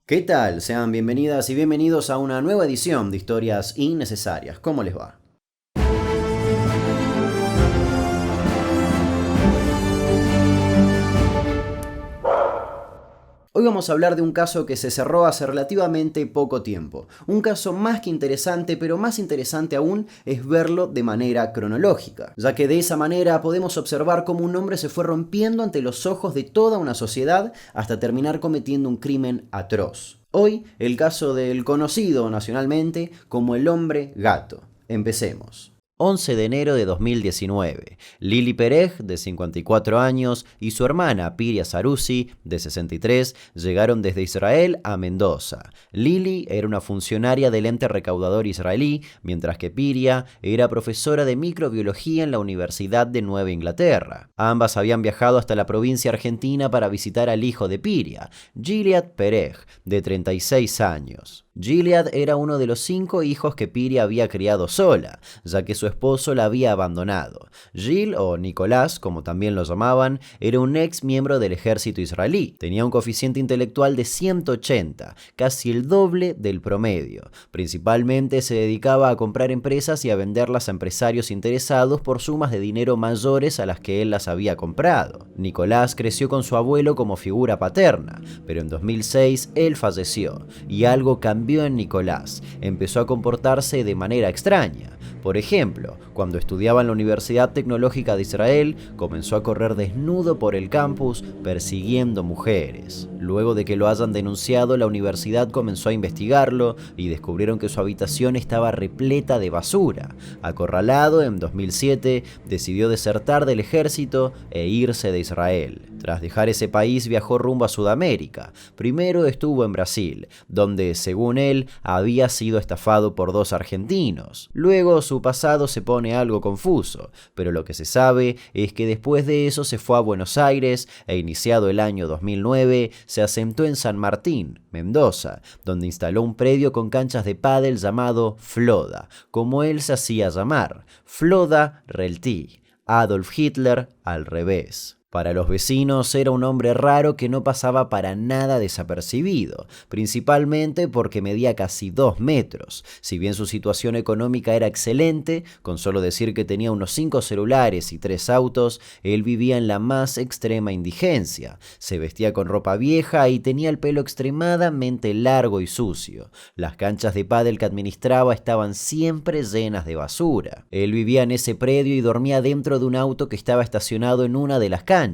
¿Qué tal? Sean bienvenidas y bienvenidos a una nueva edición de Historias Innecesarias. ¿Cómo les va? Hoy vamos a hablar de un caso que se cerró hace relativamente poco tiempo. Un caso más que interesante, pero más interesante aún es verlo de manera cronológica, ya que de esa manera podemos observar cómo un hombre se fue rompiendo ante los ojos de toda una sociedad hasta terminar cometiendo un crimen atroz. Hoy, el caso del conocido nacionalmente como el hombre gato. Empecemos. 11 de enero de 2019, Lili Perej, de 54 años, y su hermana Piria Sarusi, de 63, llegaron desde Israel a Mendoza. Lili era una funcionaria del ente recaudador israelí, mientras que Piria era profesora de microbiología en la Universidad de Nueva Inglaterra. Ambas habían viajado hasta la provincia argentina para visitar al hijo de Piria, Gilead Perej, de 36 años. Gilead era uno de los 5 hijos que Piria había criado sola, ya que su esposo la había abandonado. Gil, o Nicolás, como también lo llamaban, era un ex miembro del ejército israelí. Tenía un coeficiente intelectual de 180, casi el doble del promedio. Principalmente se dedicaba a comprar empresas y a venderlas a empresarios interesados por sumas de dinero mayores a las que él las había comprado. Nicolás creció con su abuelo como figura paterna, pero en 2006 él falleció, y algo cambió en Nicolás. Empezó a comportarse de manera extraña. Por ejemplo, cuando estudiaba en la Universidad Tecnológica de Israel, comenzó a correr desnudo por el campus persiguiendo mujeres. Luego de que lo hayan denunciado, la universidad comenzó a investigarlo y descubrieron que su habitación estaba repleta de basura. Acorralado, en 2007, decidió desertar del ejército e irse de Israel. Tras dejar ese país, viajó rumbo a Sudamérica. Primero estuvo en Brasil, donde, según él, había sido estafado por 2 argentinos. Luego su pasado se pone algo confuso, pero lo que se sabe es que después de eso se fue a Buenos Aires e, iniciado el año 2009, se asentó en San Martín, Mendoza, donde instaló un predio con canchas de pádel llamado Floda, como él se hacía llamar, Floda Relti, Adolf Hitler al revés. Para los vecinos era un hombre raro que no pasaba para nada desapercibido, principalmente porque medía casi 2 metros. Si bien su situación económica era excelente, con solo decir que tenía unos 5 celulares y 3 autos, él vivía en la más extrema indigencia. Se vestía con ropa vieja y tenía el pelo extremadamente largo y sucio. Las canchas de pádel que administraba estaban siempre llenas de basura. Él vivía en ese predio y dormía dentro de un auto que estaba estacionado en una de las canchas.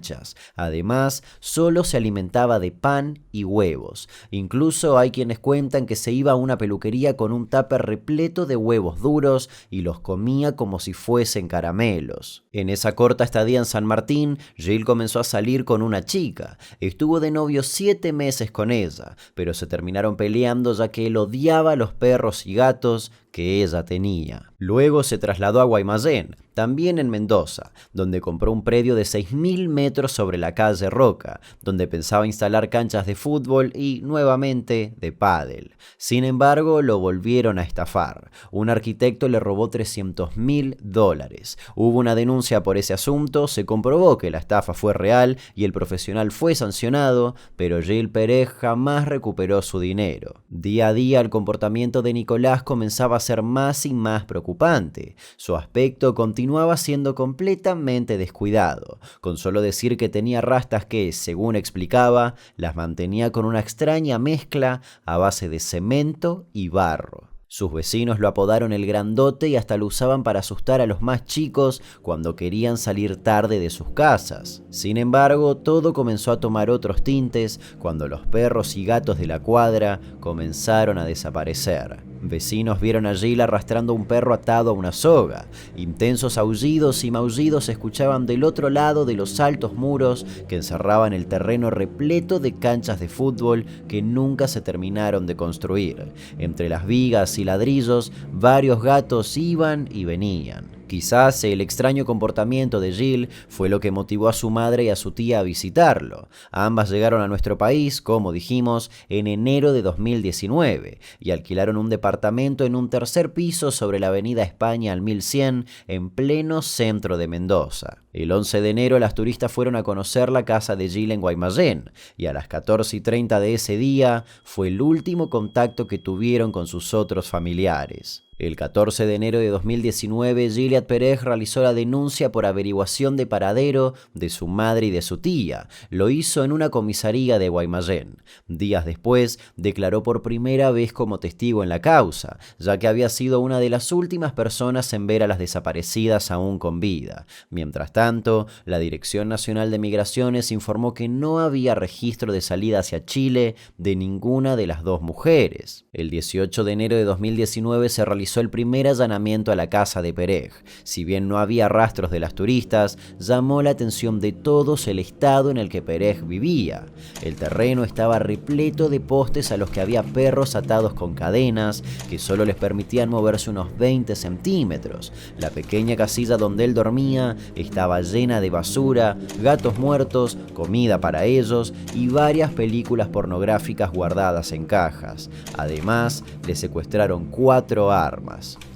Además, solo se alimentaba de pan y huevos. Incluso hay quienes cuentan que se iba a una peluquería con un tupper repleto de huevos duros y los comía como si fuesen caramelos. En esa corta estadía en San Martín, Jill comenzó a salir con una chica. Estuvo de novio 7 meses con ella, pero se terminaron peleando ya que él odiaba a los perros y gatos que ella tenía. Luego se trasladó a Guaymallén, también en Mendoza, donde compró un predio de 6.000 metros sobre la calle Roca, donde pensaba instalar canchas de fútbol y, nuevamente, de pádel. Sin embargo, lo volvieron a estafar. Un arquitecto le robó $300.000. Hubo una denuncia por ese asunto, se comprobó que la estafa fue real y el profesional fue sancionado, pero Gil Perej jamás recuperó su dinero. Día a día, el comportamiento de Nicolás comenzaba a ser más y más preocupante. Su aspecto continuaba siendo completamente descuidado, con solo decir que tenía rastas que, según explicaba, las mantenía con una extraña mezcla a base de cemento y barro. Sus vecinos lo apodaron el Grandote y hasta lo usaban para asustar a los más chicos cuando querían salir tarde de sus casas. Sin embargo, todo comenzó a tomar otros tintes cuando los perros y gatos de la cuadra comenzaron a desaparecer. Vecinos vieron a Jill arrastrando a un perro atado a una soga. Intensos aullidos y maullidos se escuchaban del otro lado de los altos muros que encerraban el terreno repleto de canchas de fútbol que nunca se terminaron de construir. Entre las vigas y ladrillos, varios gatos iban y venían. Quizás el extraño comportamiento de Jill fue lo que motivó a su madre y a su tía a visitarlo. Ambas llegaron a nuestro país, como dijimos, en enero de 2019 y alquilaron un departamento en un tercer piso sobre la avenida España al 1100 en pleno centro de Mendoza. El 11 de enero las turistas fueron a conocer la casa de Jill en Guaymallén y a las 14:30 de ese día fue el último contacto que tuvieron con sus otros familiares. El 14 de enero de 2019, Gilliat Pérez realizó la denuncia por averiguación de paradero de su madre y de su tía. Lo hizo en una comisaría de Guaymallén. Días después, declaró por primera vez como testigo en la causa, ya que había sido una de las últimas personas en ver a las desaparecidas aún con vida. Mientras tanto, la Dirección Nacional de Migraciones informó que no había registro de salida hacia Chile de ninguna de las dos mujeres. El 18 de enero de 2019 se realizó el primer allanamiento a la casa de Pérez. Si bien no había rastros de las turistas, llamó la atención de todos el estado en el que Pérez vivía. El terreno estaba repleto de postes a los que había perros atados con cadenas que solo les permitían moverse unos 20 centímetros. La pequeña casilla donde él dormía estaba llena de basura, gatos muertos, comida para ellos y varias películas pornográficas guardadas en cajas. Además, le secuestraron 4 armas.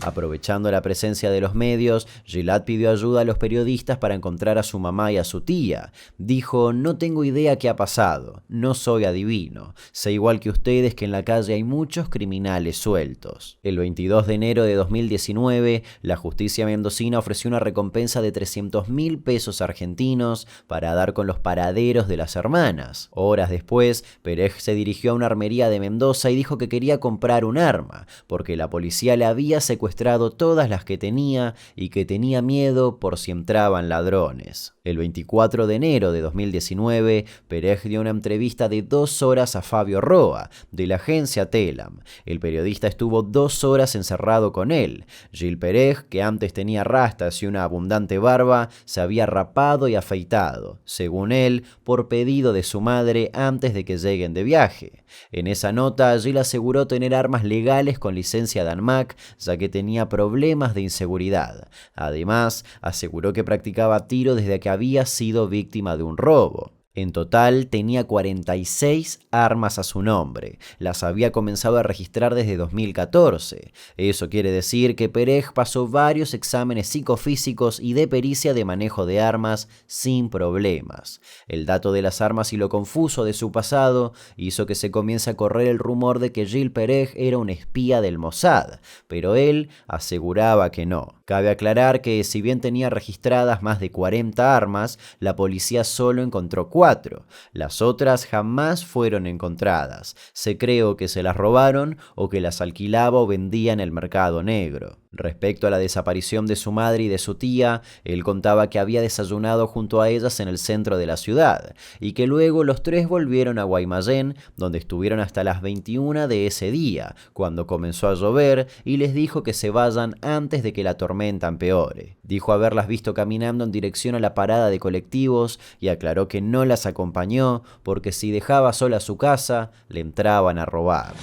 Aprovechando la presencia de los medios, Gilliat pidió ayuda a los periodistas para encontrar a su mamá y a su tía. Dijo: "No tengo idea qué ha pasado, no soy adivino. Sé igual que ustedes que en la calle hay muchos criminales sueltos". El 22 de enero de 2019, la justicia mendocina ofreció una recompensa de 300.000 pesos argentinos para dar con los paraderos de las hermanas. Horas después, Pérez se dirigió a una armería de Mendoza y dijo que quería comprar un arma, porque la policía le había secuestrado todas las que tenía y que tenía miedo por si entraban ladrones. El 24 de enero de 2019, Pérez dio una entrevista de 2 horas a Fabio Roa, de la agencia Telam. El periodista estuvo 2 horas encerrado con él. Gil Pérez, que antes tenía rastas y una abundante barba, se había rapado y afeitado, según él, por pedido de su madre antes de que lleguen de viaje. En esa nota, Gil aseguró tener armas legales con licencia de ANMAC, ya que tenía problemas de inseguridad. Además, aseguró que practicaba tiro desde que había sido víctima de un robo. En total tenía 46 armas a su nombre. Las había comenzado a registrar desde 2014. Eso quiere decir que Pérez pasó varios exámenes psicofísicos y de pericia de manejo de armas sin problemas. El dato de las armas y lo confuso de su pasado hizo que se comience a correr el rumor de que Gil Pérez era un espía del Mossad, pero él aseguraba que no. Cabe aclarar que si bien tenía registradas más de 40 armas, la policía solo encontró 4. Las otras jamás fueron encontradas. Se creó que se las robaron o que las alquilaba o vendía en el mercado negro. Respecto a la desaparición de su madre y de su tía, él contaba que había desayunado junto a ellas en el centro de la ciudad y que luego los tres volvieron a Guaymallén, donde estuvieron hasta las 21 de ese día, cuando comenzó a llover, y les dijo que se vayan antes de que la tormenta empeore. Dijo haberlas visto caminando en dirección a la parada de colectivos y aclaró que no las acompañó porque si dejaba sola su casa, le entraban a robar.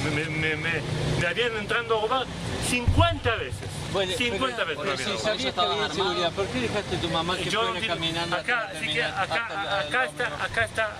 Me habían entrando a robar 50 veces. Bueno, 50 veces. Pero si sabías que había inseguridad, ¿por qué dejaste a tu mamá que fuera caminando? Acá está.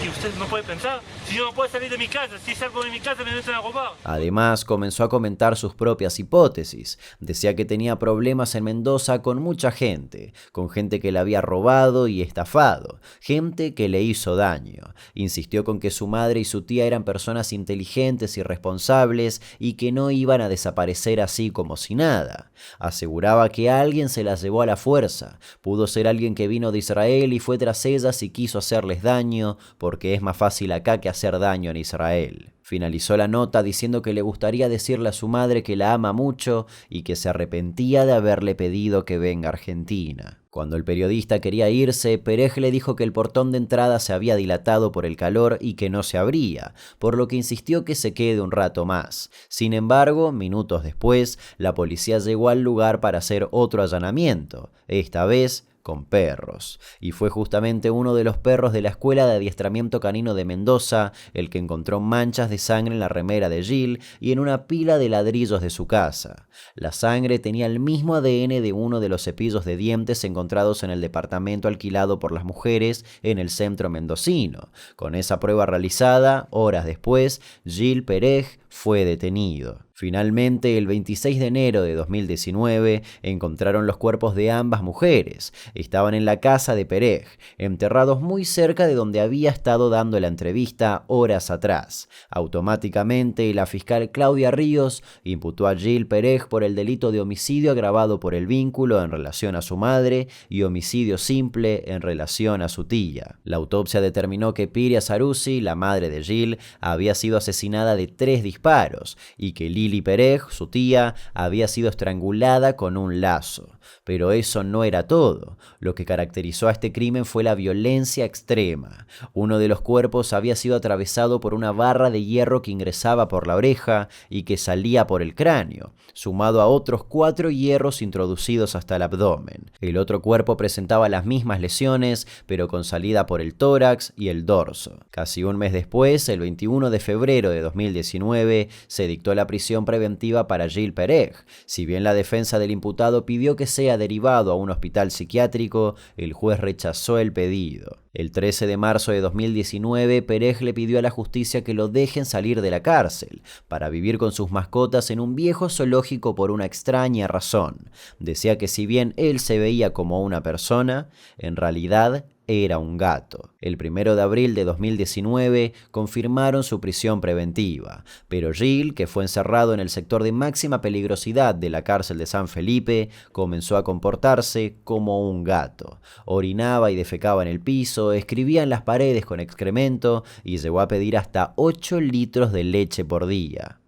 Y usted no puede pensar, si yo no puedo salir de mi casa, si salgo de mi casa me meten a robar. Además, comenzó a comentar sus propias hipótesis. Decía que tenía problemas en Mendoza con mucha gente, con gente que le había robado y estafado, gente que le hizo daño. Insistió con que su madre y su tía eran personas inteligentes y responsables y que no iban a desaparecer así como si nada. Aseguraba que alguien se las llevó a la fuerza. Pudo ser alguien que vino de Israel y fue tras ellas y quiso hacerles daño, porque es más fácil acá que hacer daño en Israel. Finalizó la nota diciendo que le gustaría decirle a su madre que la ama mucho y que se arrepentía de haberle pedido que venga a Argentina. Cuando el periodista quería irse, Pérez le dijo que el portón de entrada se había dilatado por el calor y que no se abría, por lo que insistió que se quede un rato más. Sin embargo, minutos después, la policía llegó al lugar para hacer otro allanamiento, esta vez con perros. Y fue justamente uno de los perros de la Escuela de Adiestramiento Canino de Mendoza el que encontró manchas de sangre en la remera de Jill y en una pila de ladrillos de su casa. La sangre tenía el mismo ADN de uno de los cepillos de dientes encontrados en el departamento alquilado por las mujeres en el centro mendocino. Con esa prueba realizada, horas después, Gil Perej fue detenido. Finalmente, el 26 de enero de 2019, encontraron los cuerpos de ambas mujeres. Estaban en la casa de Perej, enterrados muy cerca de donde había estado dando la entrevista horas atrás. Automáticamente, la fiscal Claudia Ríos imputó a Gil Perej por el delito de homicidio agravado por el vínculo en relación a su madre y homicidio simple en relación a su tía. La autopsia determinó que Piria Saruzzi, la madre de Gil, había sido asesinada de 3 disparos y que Lili Perej, su tía, había sido estrangulada con un lazo. Pero eso no era todo. Lo que caracterizó a este crimen fue la violencia extrema. Uno de los cuerpos había sido atravesado por una barra de hierro que ingresaba por la oreja y que salía por el cráneo, sumado a otros 4 hierros introducidos hasta el abdomen. El otro cuerpo presentaba las mismas lesiones, pero con salida por el tórax y el dorso. Casi un mes después, el 21 de febrero de 2019, se dictó la prisión preventiva para Gil Perej. Si bien la defensa del imputado pidió que sea derivado a un hospital psiquiátrico, el juez rechazó el pedido. El 13 de marzo de 2019, Perej le pidió a la justicia que lo dejen salir de la cárcel para vivir con sus mascotas en un viejo zoológico por una extraña razón. Decía que si bien él se veía como una persona, en realidad era un gato. El 1 de abril de 2019 confirmaron su prisión preventiva, pero Gil, que fue encerrado en el sector de máxima peligrosidad de la cárcel de San Felipe, comenzó a comportarse como un gato. Orinaba y defecaba en el piso, escribía en las paredes con excremento y llegó a pedir hasta 8 litros de leche por día.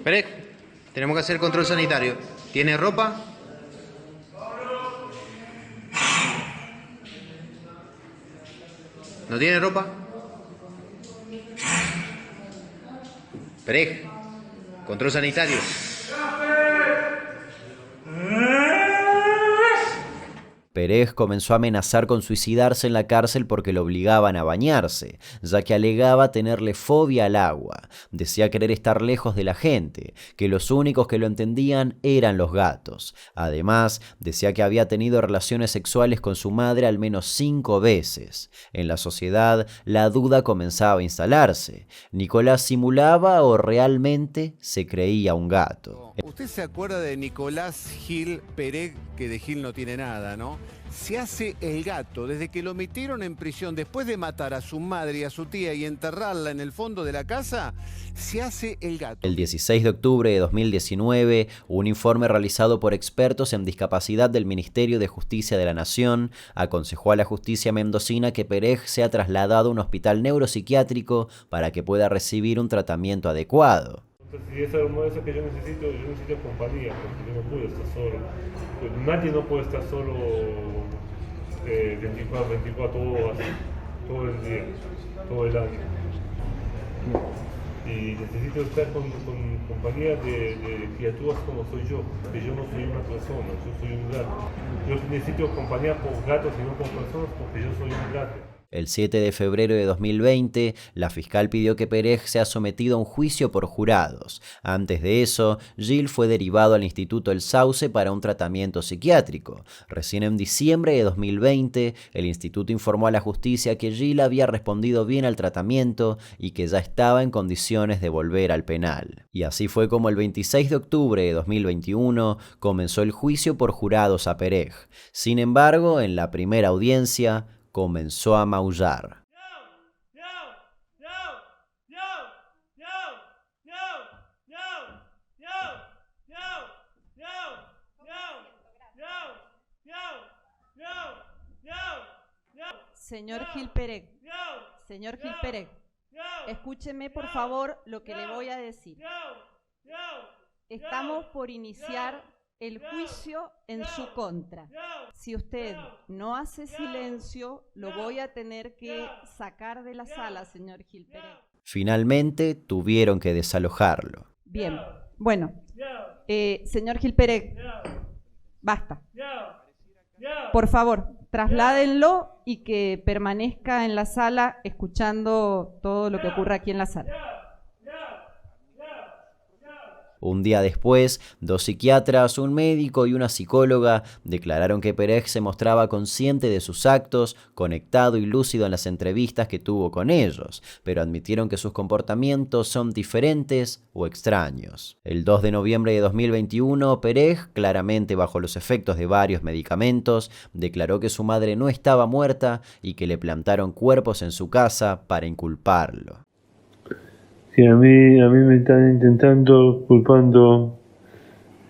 Perej, tenemos que hacer control sanitario. ¿Tiene ropa? ¿No tiene ropa? Perej, control sanitario. Perej comenzó a amenazar con suicidarse en la cárcel porque lo obligaban a bañarse, ya que alegaba tenerle fobia al agua. Decía querer estar lejos de la gente, que los únicos que lo entendían eran los gatos. Además, decía que había tenido relaciones sexuales con su madre al menos 5 veces. En la sociedad, la duda comenzaba a instalarse. ¿Nicolás simulaba o realmente se creía un gato? Usted se acuerda de Nicolás Gil Perej, que de Gil no tiene nada, ¿no? Se hace el gato desde que lo metieron en prisión después de matar a su madre y a su tía y enterrarla en el fondo de la casa. Se hace el gato. El 16 de octubre de 2019, un informe realizado por expertos en discapacidad del Ministerio de Justicia de la Nación aconsejó a la justicia mendocina que Perej sea trasladado a un hospital neuropsiquiátrico para que pueda recibir un tratamiento adecuado. Si es algo eso que yo necesito compañía, porque yo no puedo estar solo. Pues nadie no puede estar solo 24 horas, todo el día, todo el año. Y necesito estar con compañía de criaturas como soy yo, que yo no soy una persona, yo soy un gato. Yo necesito compañía por gatos y no por personas porque yo soy un gato. El 7 de febrero de 2020, la fiscal pidió que Perej sea sometido a un juicio por jurados. Antes de eso, Gil fue derivado al Instituto El Sauce para un tratamiento psiquiátrico. Recién en diciembre de 2020, el instituto informó a la justicia que Gil había respondido bien al tratamiento y que ya estaba en condiciones de volver al penal. Y así fue como el 26 de octubre de 2021 comenzó el juicio por jurados a Perej. Sin embargo, en la primera audiencia, comenzó a maullar. Señor Gil Perej, escúcheme por favor lo que le voy a decir. Estamos por iniciar el juicio en su contra. Si usted no hace silencio, lo voy a tener que sacar de la sala, señor Gil Perej. Finalmente tuvieron que desalojarlo. Bien, bueno, señor Gil Perej, Basta. Por favor, trasládenlo y que permanezca en la sala escuchando todo lo que ocurre aquí en la sala. Un día después, 2 psiquiatras, un médico y una psicóloga declararon que Perej se mostraba consciente de sus actos, conectado y lúcido en las entrevistas que tuvo con ellos, pero admitieron que sus comportamientos son diferentes o extraños. El 2 de noviembre de 2021, Perej, claramente bajo los efectos de varios medicamentos, declaró que su madre no estaba muerta y que le plantaron cuerpos en su casa para inculparlo. Sí, a mí me están culpando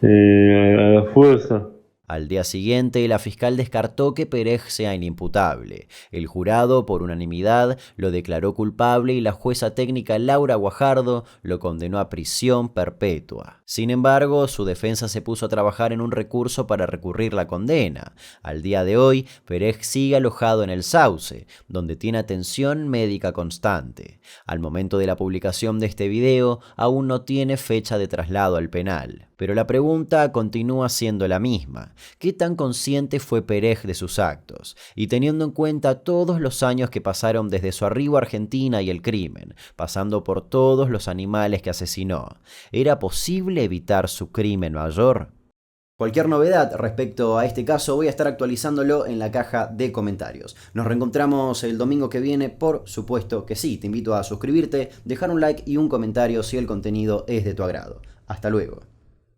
a la fuerza. Al día siguiente, la fiscal descartó que Perej sea inimputable. El jurado, por unanimidad, lo declaró culpable y la jueza técnica Laura Guajardo lo condenó a prisión perpetua. Sin embargo, su defensa se puso a trabajar en un recurso para recurrir la condena. Al día de hoy, Perej sigue alojado en el Sauce, donde tiene atención médica constante. Al momento de la publicación de este video, aún no tiene fecha de traslado al penal. Pero la pregunta continúa siendo la misma. ¿Qué tan consciente fue Perej de sus actos? Y teniendo en cuenta todos los años que pasaron desde su arribo a Argentina y el crimen, pasando por todos los animales que asesinó, ¿era posible evitar su crimen mayor? Cualquier novedad respecto a este caso voy a estar actualizándolo en la caja de comentarios. Nos reencontramos el domingo que viene, por supuesto que sí. Te invito a suscribirte, dejar un like y un comentario si el contenido es de tu agrado. Hasta luego.